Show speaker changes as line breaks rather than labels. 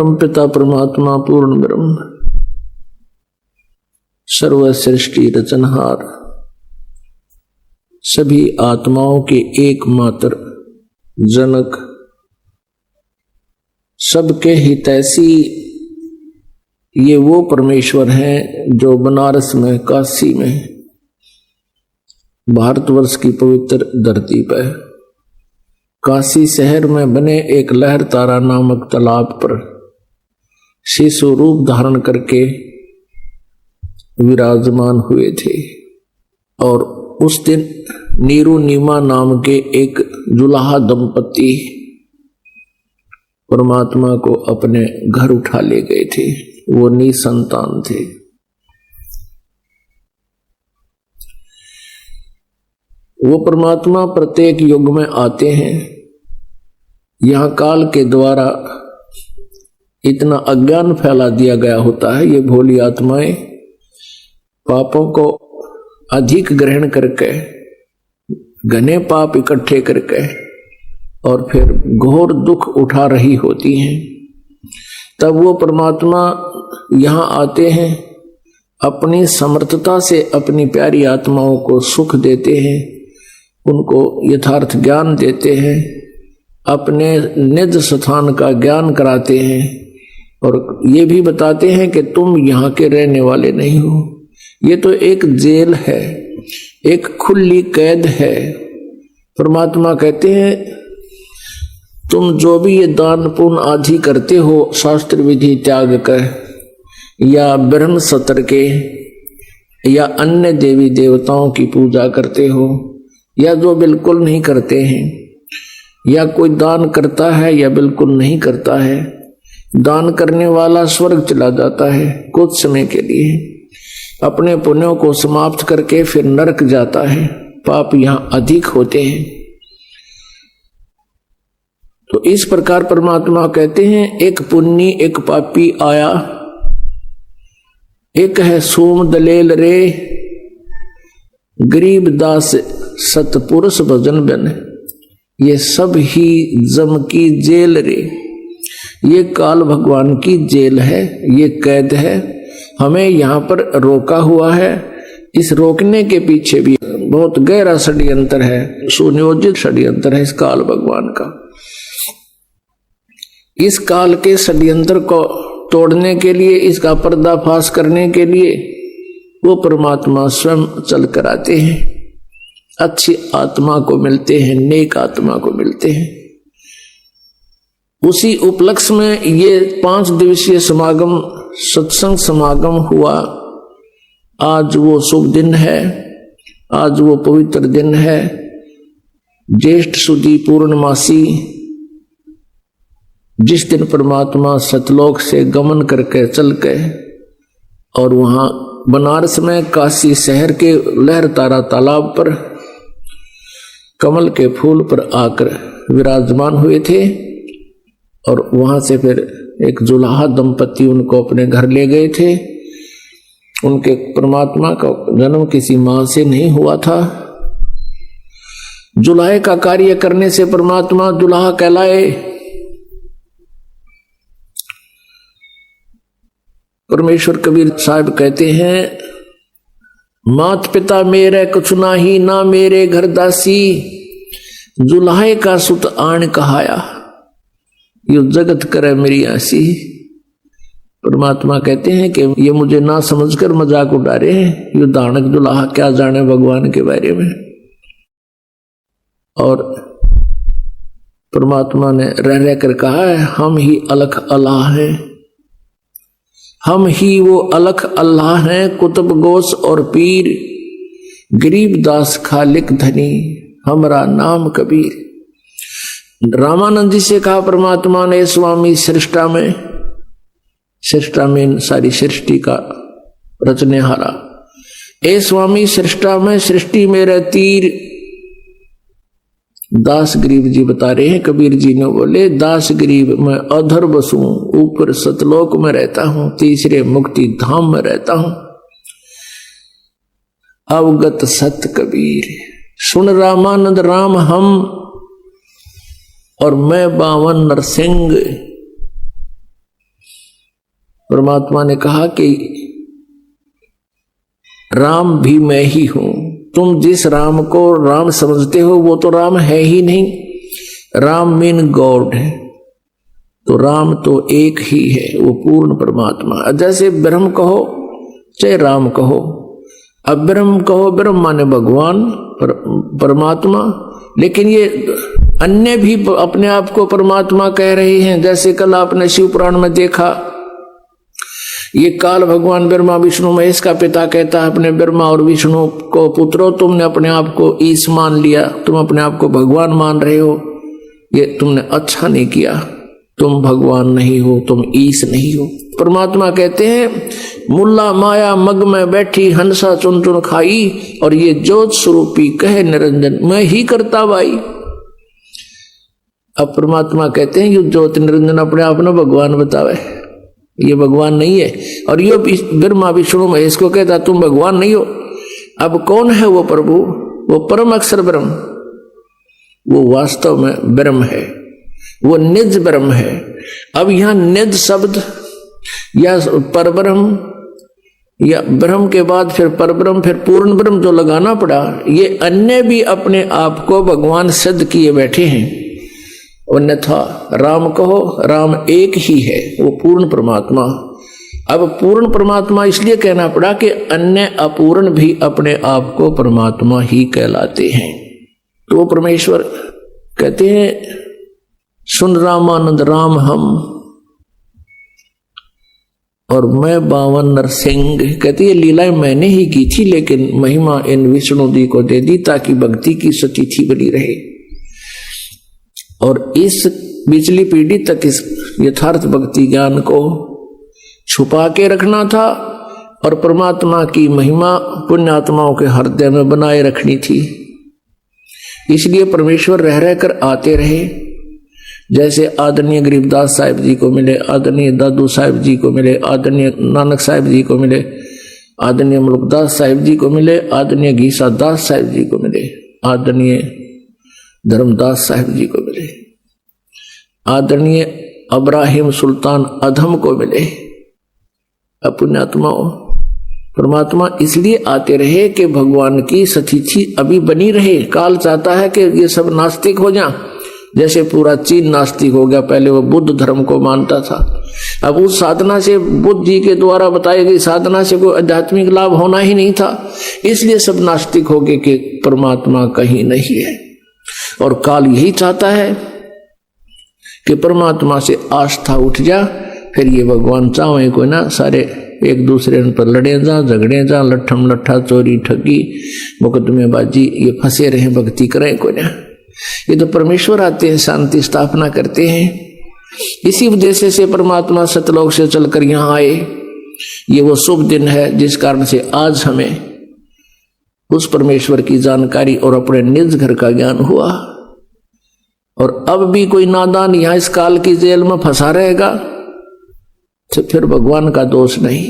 परम पिता परमात्मा पूर्ण ब्रह्म सर्व सृष्टि रचनहार सभी आत्माओं के एकमात्र जनक सबके हितैषी ये वो परमेश्वर हैं जो बनारस में काशी में भारतवर्ष की पवित्र धरती पर काशी शहर में बने एक लहर तारा नामक तालाब पर शिशु रूप धारण करके विराजमान हुए थे। और उस दिन नीरू नीमा नाम के एक जुलाहा दंपति परमात्मा को अपने घर उठा ले गए थे। वो निसंतान थे। वो परमात्मा प्रत्येक युग में आते हैं। यहां काल के द्वारा इतना अज्ञान फैला दिया गया होता है। ये भोली आत्माएं पापों को अधिक ग्रहण करके घने पाप इकट्ठे करके और फिर घोर दुख उठा रही होती हैं। तब वो परमात्मा यहाँ आते हैं, अपनी समर्थता से अपनी प्यारी आत्माओं को सुख देते हैं, उनको यथार्थ ज्ञान देते हैं, अपने निज स्थान का ज्ञान कराते हैं और ये भी बताते हैं कि तुम यहाँ के रहने वाले नहीं हो। ये तो एक जेल है, एक खुली कैद है। परमात्मा कहते हैं तुम जो भी ये दान पुण्य आदि करते हो शास्त्र विधि त्याग कर या ब्रह्म सत्र के या अन्य देवी देवताओं की पूजा करते हो या जो बिल्कुल नहीं करते हैं या कोई दान करता है या बिल्कुल नहीं करता है, दान करने वाला स्वर्ग चला जाता है कुछ समय के लिए, अपने पुण्यों को समाप्त करके फिर नरक जाता है। पाप यहाँ अधिक होते हैं। तो इस प्रकार परमात्मा कहते हैं एक पुण्य एक पापी आया, एक है सोम दलेल रे गरीब दास सतपुरुष भजन बन। ये सब ही जम की जेल रे, ये काल भगवान की जेल है, ये कैद है। हमें यहाँ पर रोका हुआ है। इस रोकने के पीछे भी बहुत गहरा षड्यंत्र है, सुनियोजित षड्यंत्र है इस काल भगवान का। इस काल के षड्यंत्र को तोड़ने के लिए, इसका पर्दाफाश करने के लिए वो परमात्मा स्वयं चल कर आते हैं, अच्छी आत्मा को मिलते हैं, नेक आत्मा को मिलते हैं। उसी उपलक्ष्य में ये 5 दिवसीय समागम सत्संग समागम हुआ। आज वो शुभ दिन है, आज वो पवित्र दिन है, ज्येष्ठ सुदी पूर्णमासी, जिस दिन परमात्मा सतलोक से गमन करके चल गए और वहां बनारस में काशी शहर के लहर तारा तालाब पर कमल के फूल पर आकर विराजमान हुए थे। और वहां से फिर एक जुलाहा दंपति उनको अपने घर ले गए थे। उनके परमात्मा का जन्म किसी मां से नहीं हुआ था। जुलाहे का कार्य करने से परमात्मा जुलाहा कहलाए। परमेश्वर कबीर साहब कहते हैं मात पिता मेरे कुछ नाही ना मेरे घर दासी, जुलाहे का सुत आण कहाया, यो जगत करे मेरी आसी। परमात्मा कहते हैं कि ये मुझे ना समझकर मजाक उड़ा रहे हैं, ये दानक दुल्हा क्या जाने भगवान के बारे में। और परमात्मा ने रह रह कर कहा है हम ही अलख अल्लाह हैं, हम ही वो अलख अल्लाह हैं, कुतुब गोस और पीर, गरीब दास खालिक धनी, हमारा नाम कबीर। रामानंद जी से कहा परमात्मा ने स्वामी सृष्टा में सारी सृष्टि का रचने हारा, ए स्वामी सृष्टा में सृष्टि मेरे तीर। दास गरीब जी बता रहे हैं, कबीर जी ने बोले दास गरीब मैं अधर बसूं, ऊपर सतलोक में रहता हूं, तीसरे मुक्ति धाम में रहता हूं। अवगत सत कबीर सुन रामानंद राम हम, और मैं 52 नरसिंह। परमात्मा ने कहा कि राम भी मैं ही हूं। तुम जिस राम को राम समझते हो वो तो राम है ही नहीं। राम मीन गॉड है, तो राम तो एक ही है, वो पूर्ण परमात्मा। जैसे ब्रह्म कहो चाहे राम कहो, अब ब्रह्म कहो, ब्रह्म माने भगवान परमात्मा, लेकिन ये अन्य भी अपने आप को परमात्मा कह रहे हैं। जैसे कल आपने शिव पुराण में देखा, ये काल भगवान ब्रह्मा विष्णु महेश का पिता कहता है अपने ब्रह्मा और विष्णु को, पुत्रो तुमने अपने आप को ईश मान लिया, तुम अपने आप को भगवान मान रहे हो, ये तुमने अच्छा नहीं किया, तुम भगवान नहीं हो, तुम ईश नहीं हो। परमात्मा कहते हैं मुल्ला माया मग में बैठी हंसा चुन चुन खाई, और ये ज्योत स्वरूपी कहे निरंजन मैं ही करता भाई। अब परमात्मा कहते हैं ये ज्योत निरंजन अपने आप में भगवान बतावे, ये भगवान नहीं है। और ये ब्रह्मा विष्णु महेश को कहता तुम भगवान नहीं हो। अब कौन है वो प्रभु? वो परम अक्षर ब्रह्म, वो वास्तव में ब्रह्म है, वो निज ब्रह्म है। अब यहां निज शब्द या परब्रह्म या ब्रह्म के बाद फिर परब्रह्म फिर पूर्ण ब्रह्म जो लगाना पड़ा, ये अन्य भी अपने आप को भगवान सिद्ध किए बैठे हैं। अन्यथा राम कहो, राम एक ही है, वो पूर्ण परमात्मा। अब पूर्ण परमात्मा इसलिए कहना पड़ा कि अन्य अपूर्ण भी अपने आप को परमात्मा ही कहलाते हैं। तो वो परमेश्वर कहते हैं सुन रामानंद राम हम और मैं बावन नरसिंह। कहती है लीलाएं मैंने ही की थी, लेकिन महिमा इन विष्णु जी को दे दी ताकि भक्ति की सतिथि बनी रहे। और इस पिछली पीढ़ी तक इस यथार्थ भक्ति ज्ञान को छुपा के रखना था और परमात्मा की महिमा पुण्यात्माओं के हृदय में बनाए रखनी थी। इसलिए परमेश्वर रह रहकर आते रहे। जैसे आदरणीय गरीबदास साहिब जी को मिले, आदरणीय दादू साहिब जी को मिले, आदरणीय नानक साहिब जी को मिले, आदरणीय मुल्कदास साहिब जी को मिले, आदरणीय घीसा दास साहिब जी को मिले, आदरणीय धर्मदास साहिब जी को मिले, आदरणीय अब्राहिम सुल्तान अधम को मिले। पुण्यात्माओं परमात्मा इसलिए आते रहे कि भगवान की सतिथि अभी बनी रहे। काल चाहता है कि ये सब नास्तिक हो जाए, जैसे पूरा चीन नास्तिक हो गया। पहले वो बुद्ध धर्म को मानता था, अब उस साधना से बुद्ध जी के द्वारा बताई गई साधना से कोई आध्यात्मिक लाभ होना ही नहीं था, इसलिए सब नास्तिक हो गए कि परमात्मा कहीं नहीं है। और काल यही चाहता है कि परमात्मा से आस्था उठ जा, फिर ये भगवान चाहे को ना सारे एक दूसरे पर लड़े जा, झगड़े जा, लट्ठम लट्ठा, चोरी ठगी, मुकदमेबाजी, ये फंसे रहे, भक्ति करें को ना। ये तो परमेश्वर आते हैं, शांति स्थापना करते हैं। इसी उद्देश्य से परमात्मा सतलोक से चलकर यहाँ आए। ये वो शुभ दिन है जिस कारण से आज हमें उस परमेश्वर की जानकारी और अपने निज घर का ज्ञान हुआ। और अब भी कोई नादान यहां इस काल की जेल में फंसा रहेगा तो फिर भगवान का दोष नहीं।